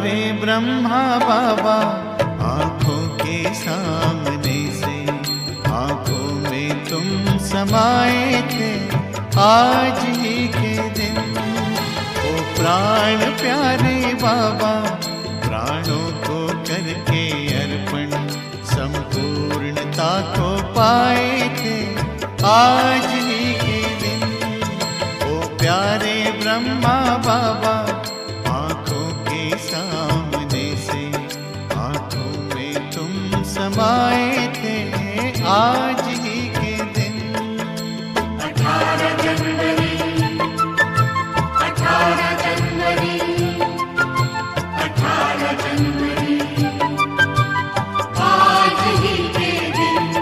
प्यारे ब्रह्मा बाबा आंखों के सामने से आंखों में तुम समाए थे आज ही के दिन। ओ प्राण प्यारे बाबा प्राणों को करके अर्पण संपूर्णता को पाए थे आज ही के दिन। ओ प्यारे ब्रह्मा बाबा आंखों के सामने से आंखों में तुम समाए थे आज ही के दिन। 18 जनवरी 18 जनवरी 18 जनवरी आज ही के दिन।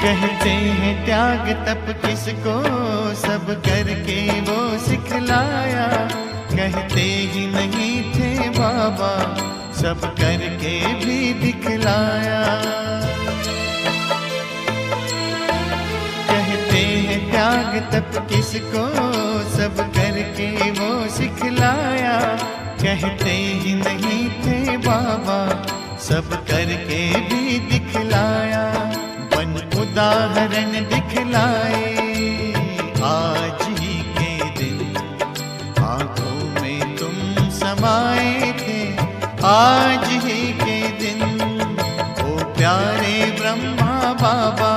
कहते हैं त्याग तप किसको सब करके वो सिखलाया। कहते ही नहीं थे बाबा सब करके भी दिखलाया। कहते हैं त्याग तप किसको सब करके वो सिखलाया। कहते ही नहीं थे बाबा सब करके भी दिखलाया। बन उदाहरण दिखलाए आज ही के दिन आंखों में तुम समाए थे आज ही के दिन। ओ प्यारे ब्रह्मा बाबा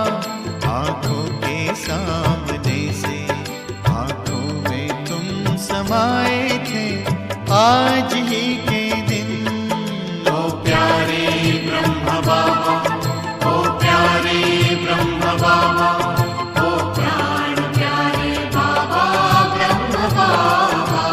आंखों के सामने से आंखों में तुम समाए थे आज ही के दिन। ओ प्यारे ब्रह्मा बाबा ओ प्यारे ब्रह्मा बाबा ओ प्राण प्यारे बाबा ब्रह्मा बाबा।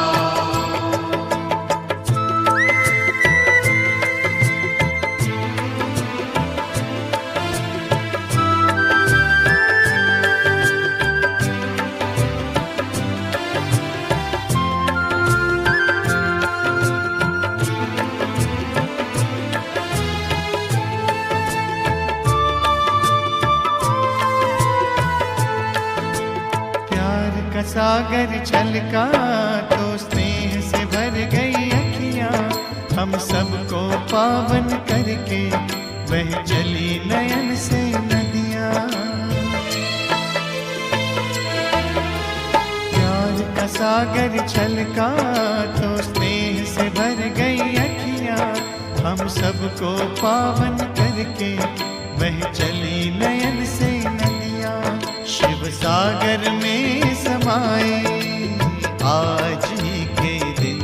सागर छलका तो स्नेह से भर गई अखियां। हम सबको पावन करके बह चली नयन से नदियां। प्यार का सागर छलका तो स्नेह से भर गई अखियां। हम सबको पावन करके बह चली नयन से नदियां। शिव सागर में समाए आज ही के दिन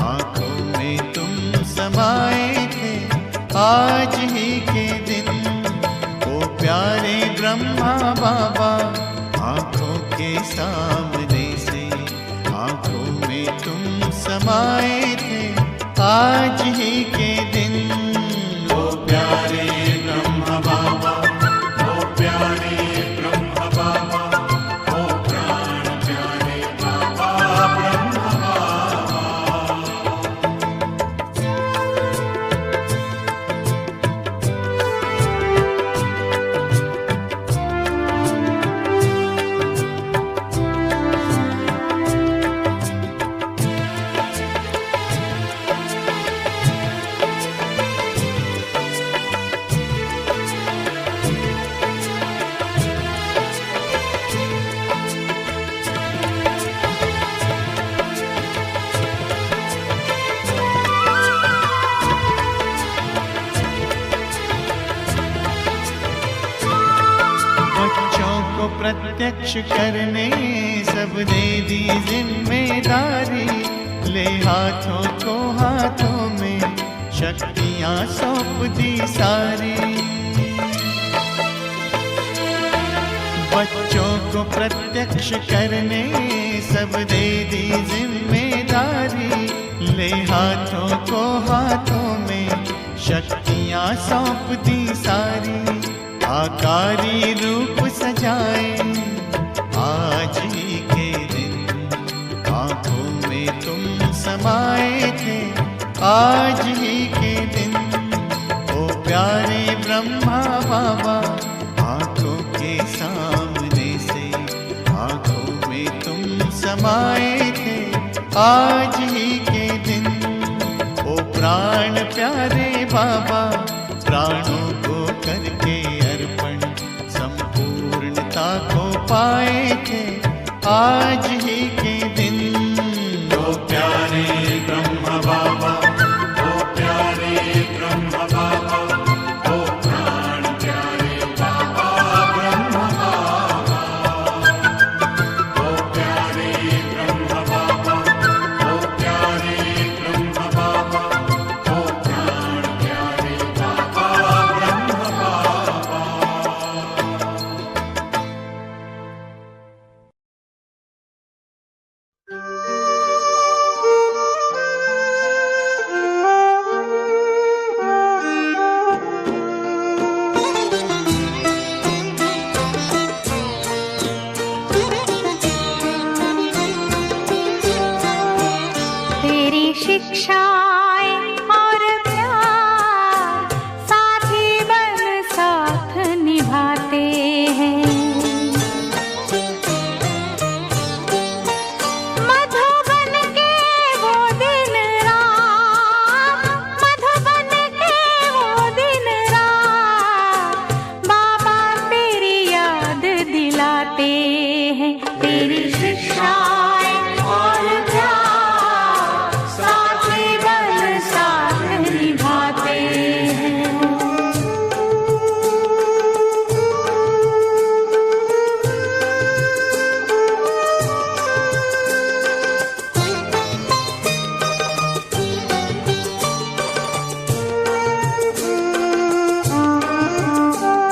आंखों में तुम समाए थे आज ही के दिन। ओ प्यारे ब्रह्मा बाबा आंखों के सामने से आंखों में तुम समाए थे आज ही के दिन। ओ प्यारे ब्रह्मा बाबा ओ प्यारे ब्रह्मा बाबा ओ प्राण प्यारे बाबा ब्रह्मा बाबा। प्रत्यक्ष करने सब दे दी जिम्मेदारी। ले हाथों को हाथों में शक्तियां सौंप दी सारी। प्रत्यक्ष करने सब दे दी जिम्मेदारी। ले हाथों को हाथों में शक्तियाँ सौंप दी सारी। आकारी रूप सजाए आज ही के दिन, आँखों में तुम समाए थे आज ही के दिन। ओ प्यारे ब्रह्मा बाबा, आँखों के सामने से आँखों में तुम समाए थे आज ही के दिन। ओ प्राण प्यारे बाबा, प्राणों को करके अर्पण संपूर्णता को पाए थे आज ही के दिन। ओ प्यारे ब्रह्म बाबा, ओ प्यारे ब्रह्म बाबा, ओ प्राण प्यारे बाबा ब्रह्म बाबा। ओ प्यारे ब्रह्म बाबा, ओ प्यारे ब्रह्म बाबा, ओ प्राण प्यारे बाबा ब्रह्म बाबा। तेरी शिक्षाएं और प्यार साथी बन साथ निभाते हैं। मधुबन के वो दिन रात, मधुबन के वो दिन रात, बाबा तेरी याद दिलाते हैं। तेरी शिक्षाएं और प्यार साथी बन साथ निभाते हैं।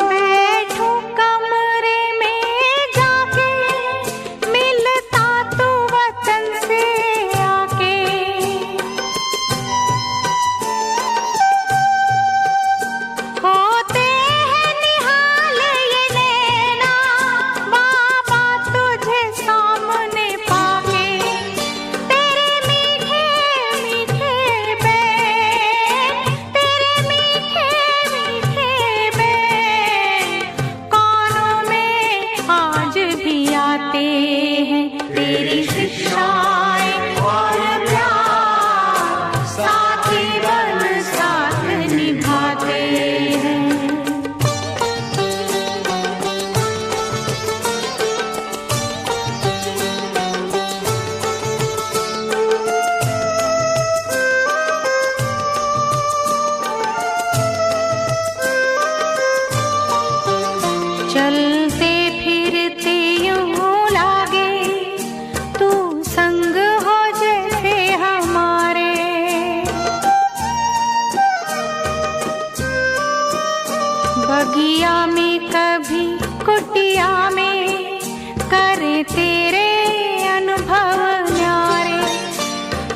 बैठूं कमरे में जाके, मिलता तू वतन से आके। होते हैं निहाल ये नैना, बाबा तुझे सामने पाके। तेरे मीठे मीठे बैन, तेरे मीठे मीठे बैन, कानों में आज भी आते हैं। तेरी शिक्षाएं और प्यार साथी बन साथ निभाते हैं। चलते फिरते यूं लागे तू संग हो जैसे हमारे। बगिया में कभी कुटिया में करे तेरे अनुभव न्यारे।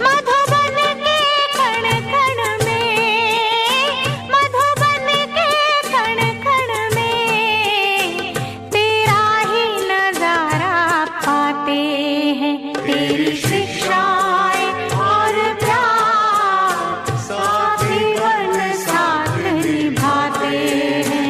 मधुबन के कण कण में, मधुबन के कण कण में तेरा ही नजारा पाते हैं। तेरी शिक्षाएं और प्यार साथी बन साथ निभाते हैं।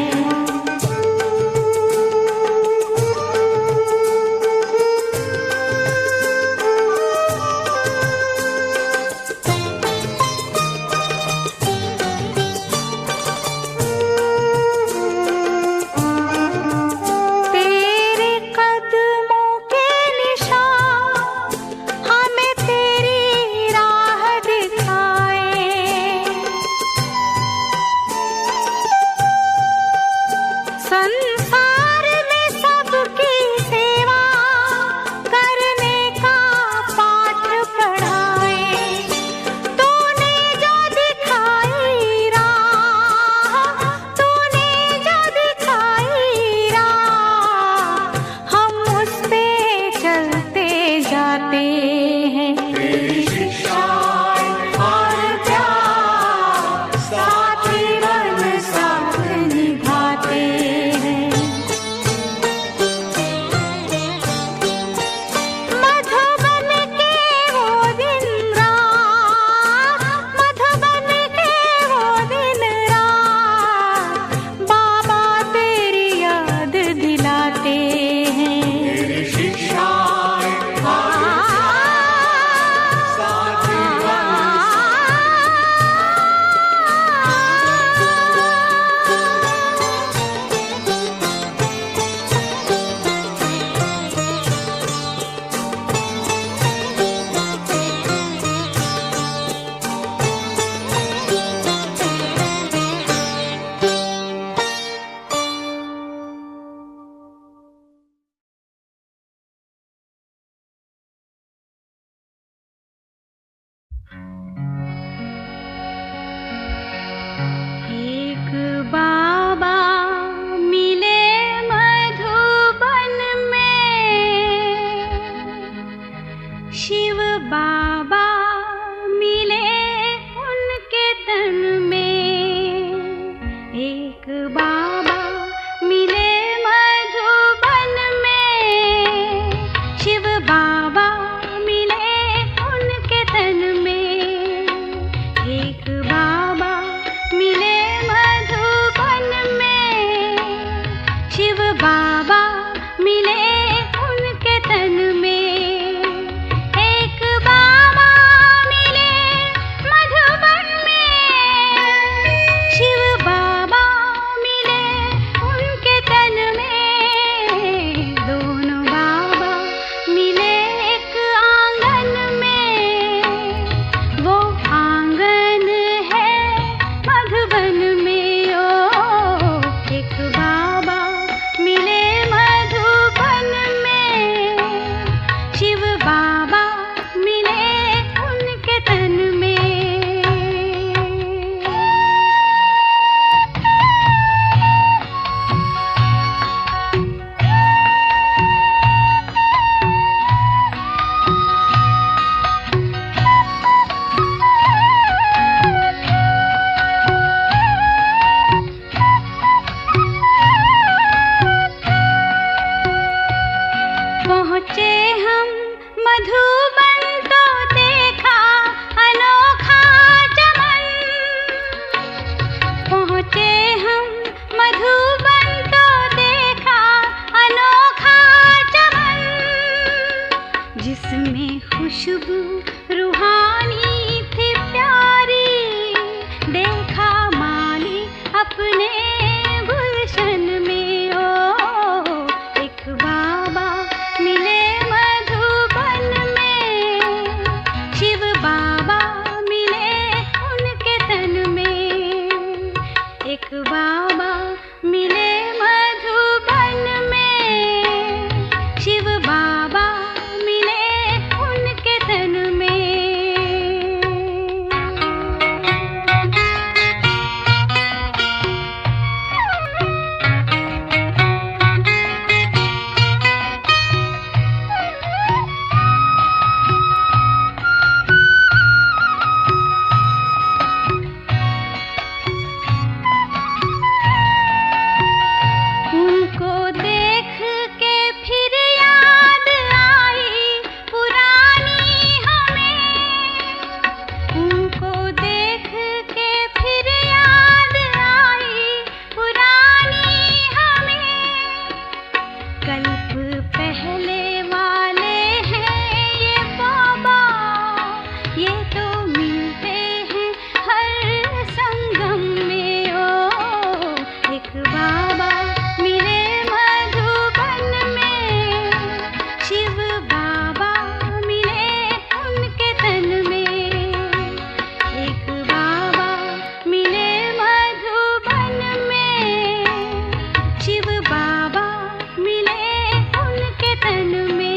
तेरे कदमों के निशान हमें तेरी राह दिखाए। संसार में सबकी सेवा करने का पाठ पढ़ाए। तूने जो दिखाई राह, तूने जो दिखाई राह, हम उस बाबा मिले उनके तन में, एक बाबा मिले मधुबन में। शिव बाबा मिले उनके तन में, दोनों बाबा मिले एक आंगन में। वो आंगन है मधुबन में, ओ एक बाबा मिले मधुबन में। शिव बाबा मिले उनके तन में। पहुँचे हम मधुबन तो देखा अनोखा चमन। पहुँचे हम मधुबन तो देखा अनोखा चमन, जिसमें खुशबू रूहानी थी प्यारी। देखा माली अपने गुलशन में, ओ एक बाबा मिले मधुबन में। शिव बाबा मिले उनके तन में, एक बाबा मिले मधुबन में। शिव बाबा मिले उनके तन में। उनको देख के फिर याद आई पुरानी हमें। उनको देख के फिर याद आई पुरानी हमें। कल्प पहले वाले हैं ये बाबा, ये तो मिलते हैं हर संगम में, ओ एक बाबा मिले मधुबन में। शिव बाबा मिले उनके तन में, एक बाबा मिले मधुबन में। शिव बाबा मिले उनके तन में।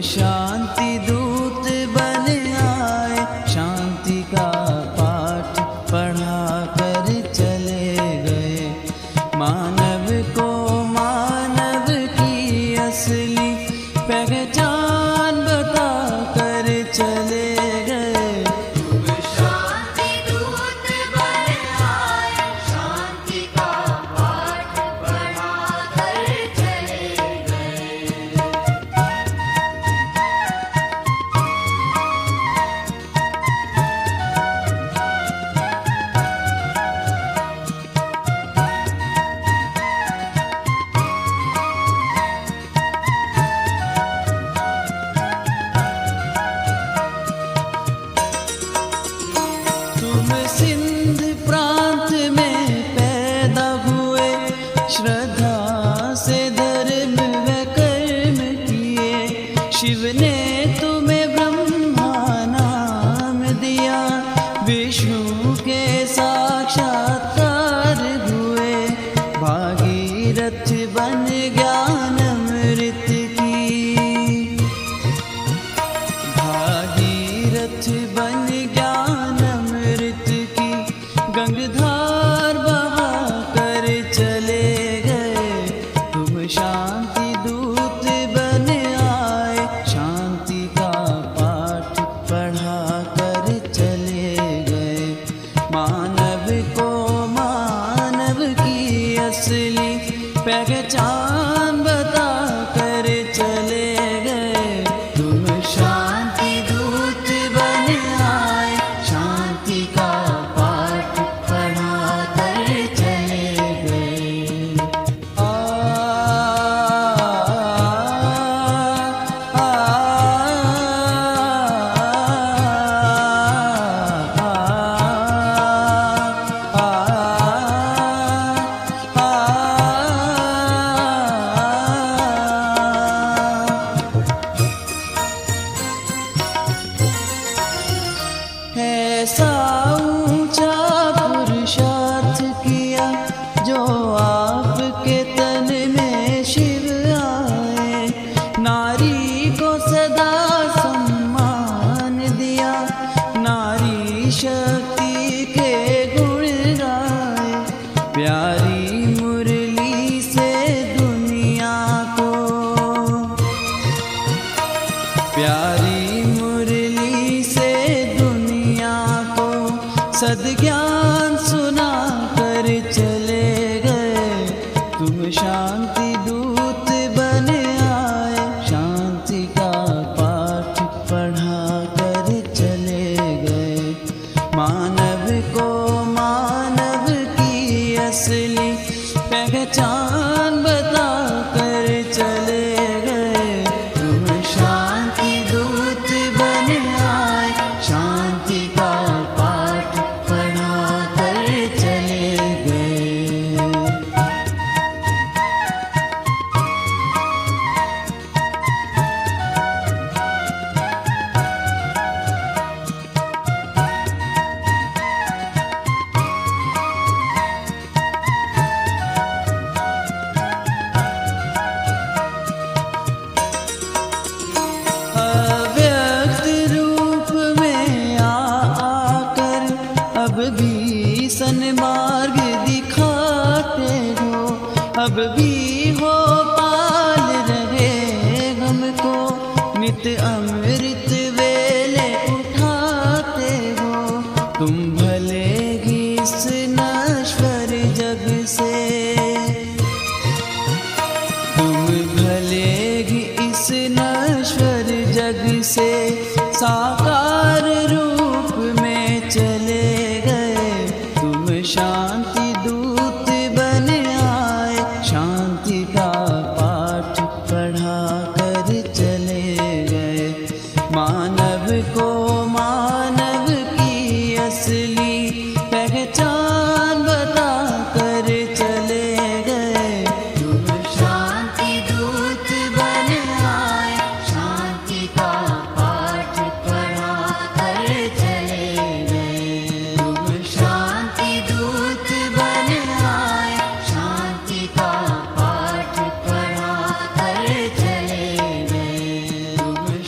शांति दूत बन आए, शांति का पाठ पढ़ा कर चले गए। मानव को मानव की असली पहचान बता कर चले गए। शांति दूत बन आए, शांति का पाठ पढ़ा कर चले गए। तुम सिंध प्रांत में पैदा हुए, श्रद्धा से धर्म व कर्म किए। शिव ने तुम्हें ब्रह्मा नाम दिया, विष्णु के साक्षात्कार हुए। भागीरथ बन ज्ञान अमृत की, भागीरथ बन ज्ञान अमृत की, गंगधार बहा कर चले गए। तुम शांति दूत बन आए, शांति का पाठ पढ़ा कर चले गए। मानव को मानव की असली पहचान बता कर चले गए। तुम शांति दूत बन आए, शांति का पाठ पढ़ा कर चले गए। आ, आ, ऐसा ऊंचा पुरुषार्थ किया जो आपके तन में शिव आए। नारी को सदा सम्मान दिया, नारी शक्ति के गुण गाए। प्यारी मुरली से दुनिया को, प्यारी मुरली से दुनिया को सद्ज्ञान सुना कर चले गए। तुम शांति दूत बन आए, शांति का पाठ पढ़ा कर चले गए। मानव को मानव की असली पहचान बता कर चले गए। तुम शांति दूत बन आए, शांति का पाठ पढ़ा कर चले गए। अव्यक्त रूप में आकर अब भी सन्मार्ग दिखाते हो। अब भी हो पाल रहे हमको, नित अमृत वेले उठाते हो। तुम भले ही इस नश्वर जग से, तुम भले ही इस नश्वर जग से साकार रूप में चले गए। तुम शांति दूत बन आए, शांति का पाठ पढ़ा कर चले गए। मानव को मानव की असली पहचान बता कर चले गए। तुम शांति दूत बन आए, शांति का पाठ पढ़ा कर चले गए। तुम शांति दूत बन आए, शांति का पाठ पढ़ा कर चले गए। तुम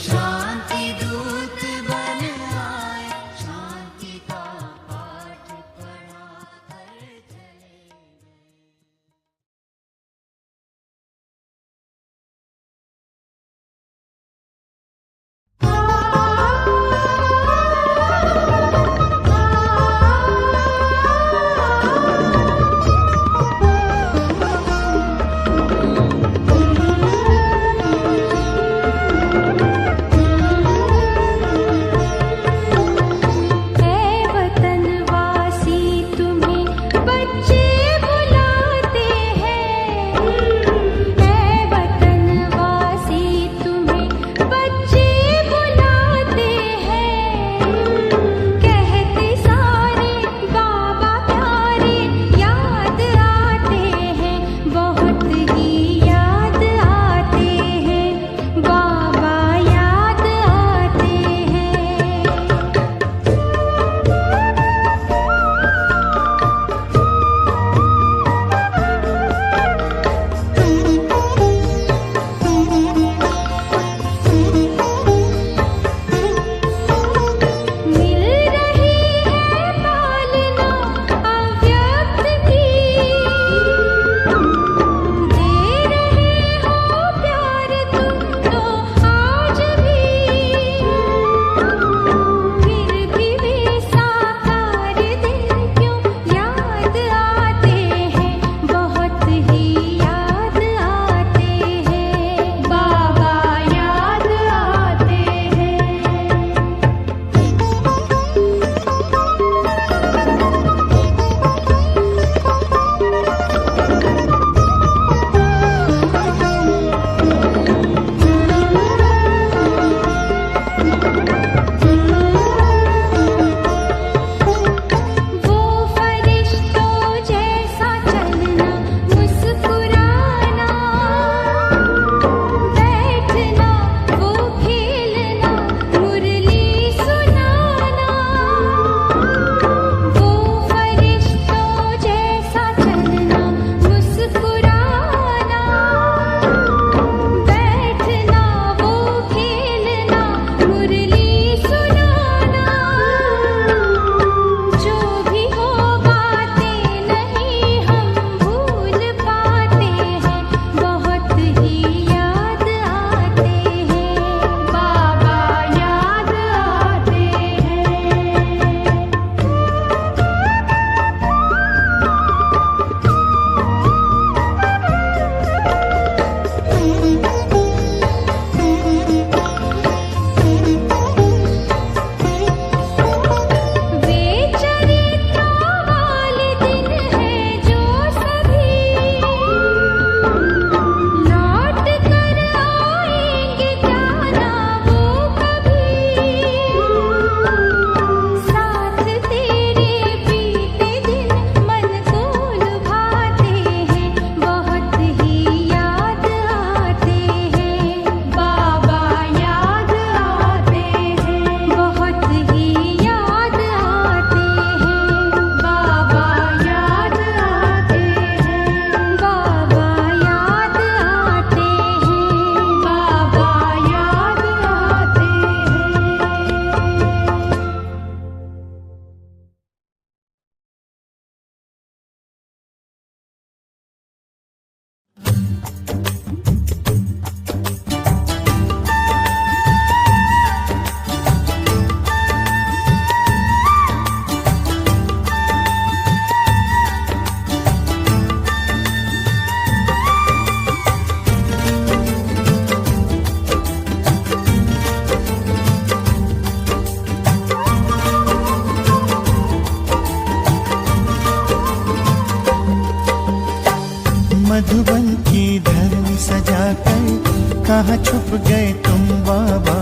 कहाँ छुप गए तुम बाबा,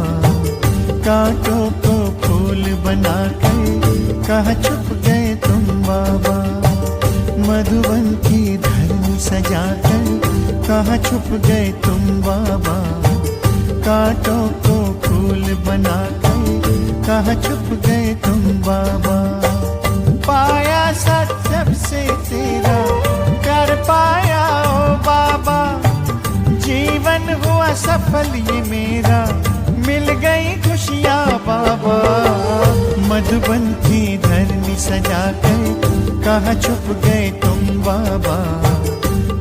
कांटों को फूल बनाकर कहाँ छुप गए तुम बाबा, मधुबन की धरनी सजाकर कहाँ छुप गए तुम बाबा, कांटों को फूल बनाकर कहाँ छुप गए तुम बाबा। पाया सत्य से तेरा कर पाया ओ बाबा, जीवन हुआ सफल ये मेरा, मिल गई खुशियाँ बाबा। मधुबन की धरनी सजाकर कहाँ छुप गए तुम बाबा,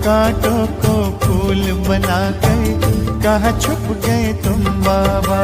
कांटों को फूल बनाकर कहाँ छुप गए तुम बाबा।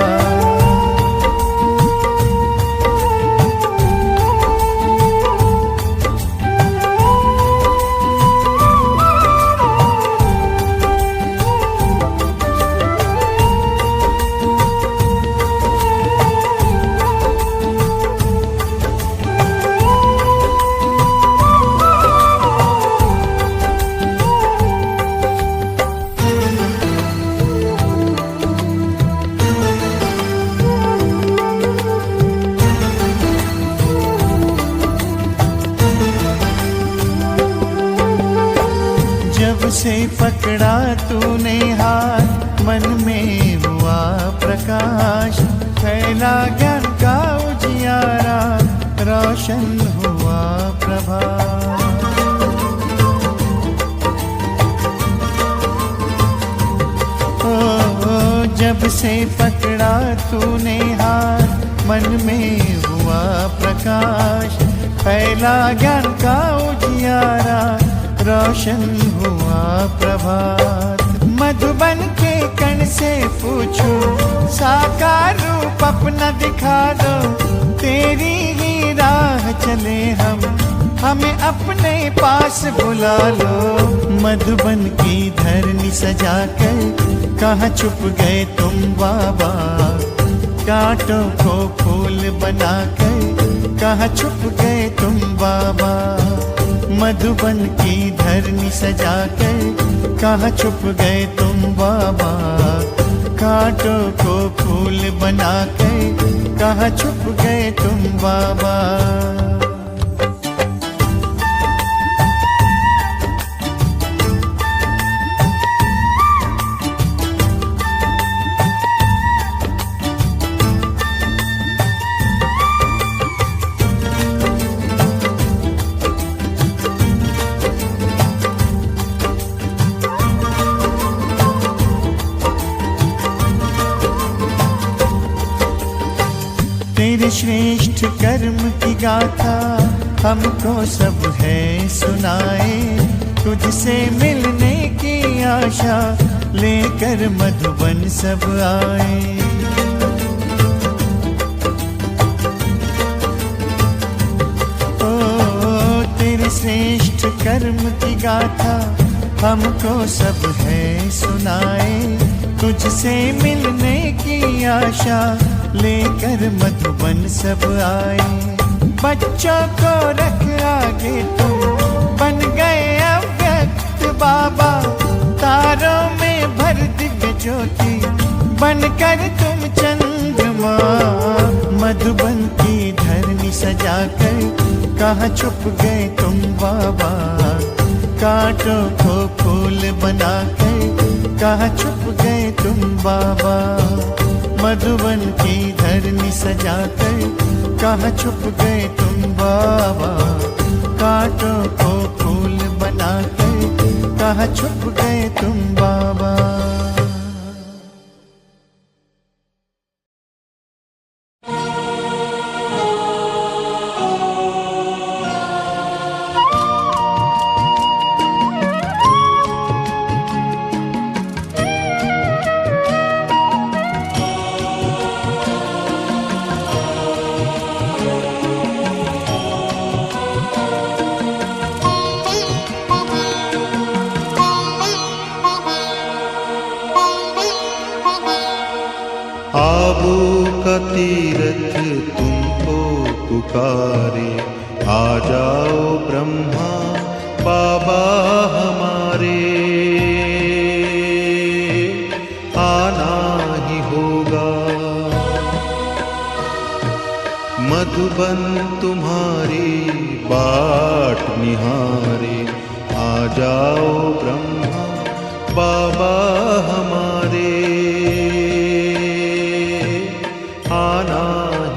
जब से पकड़ा तूने हाथ, मन में हुआ प्रकाश, फैला ज्ञान का उजियारा, रोशन हुआ प्रभात। ओ, जब से पकड़ा तूने हाथ, मन में हुआ प्रकाश, फैला ज्ञान का उजियारा, रोशन हुआ प्रभात। मधुबन के कण से पूछो, साकार रूप अपना दिखा दो, तेरी ही राह चले हम, हमें अपने पास बुला लो। मधुबन की धरनी सजाकर कहाँ छुप गए तुम बाबा, कांटों को फूल बनाकर कहाँ छुप गए तुम बाबा। मधुबन की धरनी सजाकर कहाँ छुप गए तुम बाबा, कांटों को फूल बनाकर कहाँ छुप गए तुम बाबा। तेरे श्रेष्ठ कर्म की गाथा हमको सब है सुनाए, तुझसे मिलने की आशा लेकर मधुबन सब आए। ओ तेरे श्रेष्ठ कर्म की गाथा हमको सब है सुनाए, तुझसे मिलने की आशा लेकर मधुबन सब आए। बच्चों को रख आगे तुम बन गए अव्यक्त बाबा, तारों में भर दिव्य ज्योति बनकर तुम चंद्रमा। मधुबन की धरनी सजाकर कहाँ छुप गए तुम बाबा, कांटों को फूल बनाकर कहाँ छुप गए तुम बाबा। मधुबन की धरनी सजाकर कहाँ छुप गए तुम बाबा, कांटों को फूल बनाकर कहाँ छुप गए तुम बाबा। आबू का तीरथ तुमको पुकारे, आ जाओ ब्रह्मा बाबा हमारे, आना मधुबन तुम्हारी बाट निहारे, आ जाओ ब्रह्मा बाबा हमारे, आना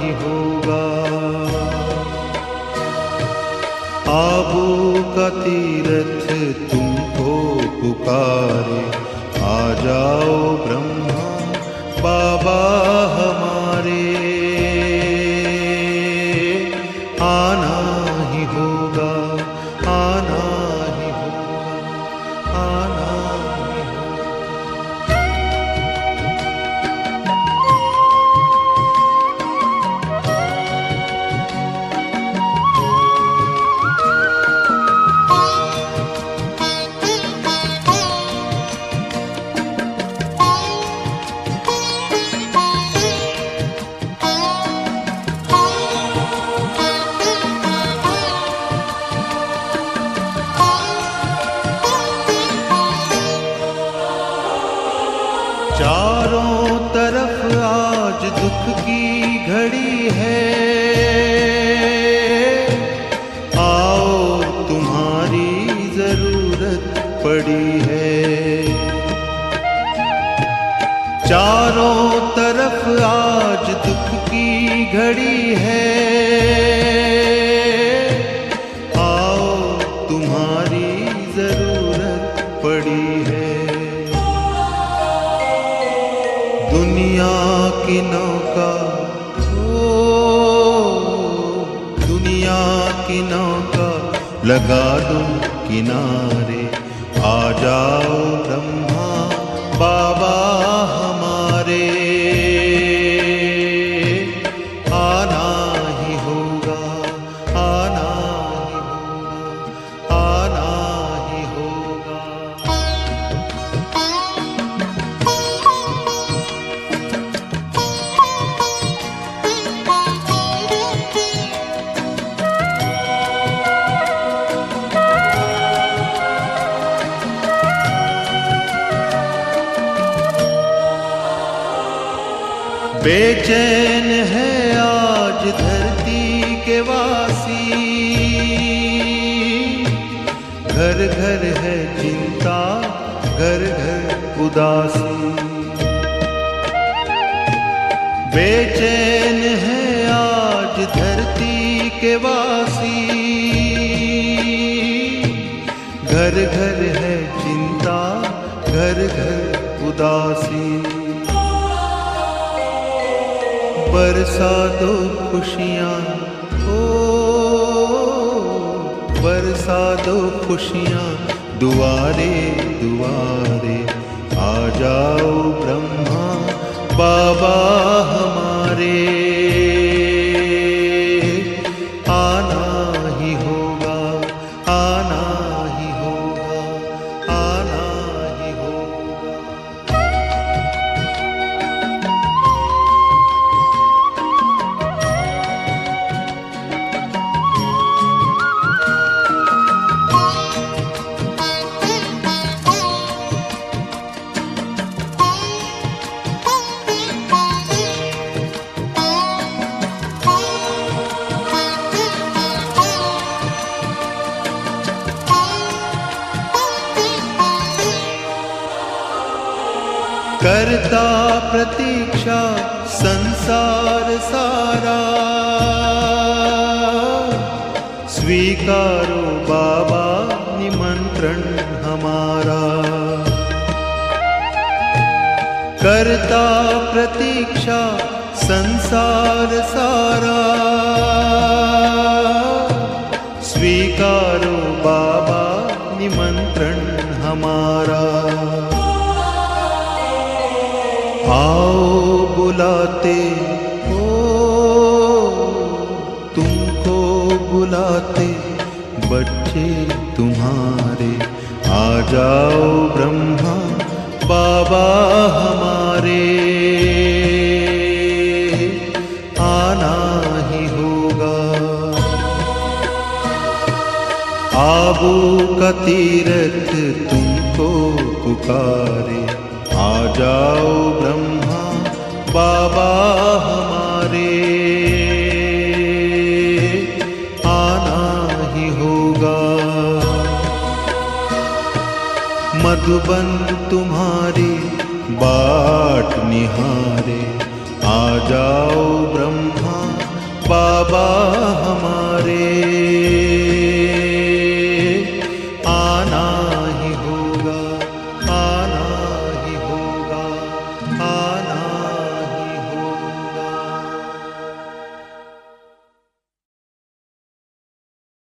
ही होगा। आबू का तीरथ तुमको पुकारे, आ जाओ ब्रह्मा बाबा हमारे, आना ही होगा, आना ही होगा, आना ही होगा। चारों तरफ आज दुख की घड़ी है, आओ तुम्हारी जरूरत पड़ी है। चारों तरफ आज दुख की घड़ी है, आओ तुम्हारी जरूरत पड़ी है। दुनिया की नौका, दुनिया की नौका लगा दूं किनारे, आ जाओ ब्रह्मा बाबा हमारे, आना ही होगा, आना ही होगा, आना ही होगा। बेचैन है आज धरती के वासी, घर घर है चिंता, घर घर उदासी। बेचैन है आज धरती के वासी, घर घर है चिंता, घर घर उदासी। बरसा दो खुशियाँ, बरसा दो खुशियाँ दुआरे दुआरे, आ जाओ ब्रह्मा बाबा हमारे, आना ही होगा, आना ही होगा, आना ही होगा। करता प्रतीक्षा संसार सारा, स्वीकारो बाबा निमंत्रण हमारा। करता प्रतीक्षा संसार सारा, स्वीकारो बाबा निमंत्रण हमारा। आओ बुलाते हो, तुमको बुलाते बच्चे तुम्हारे, आ जाओ ब्रह्मा बाबा हमारे, आना ही होगा। आबू का तीरथ तुमको पुकारे, आ जाओ ब्रह्मा बाबा हमारे, मधुबन तुम्हारी बाट निहारे।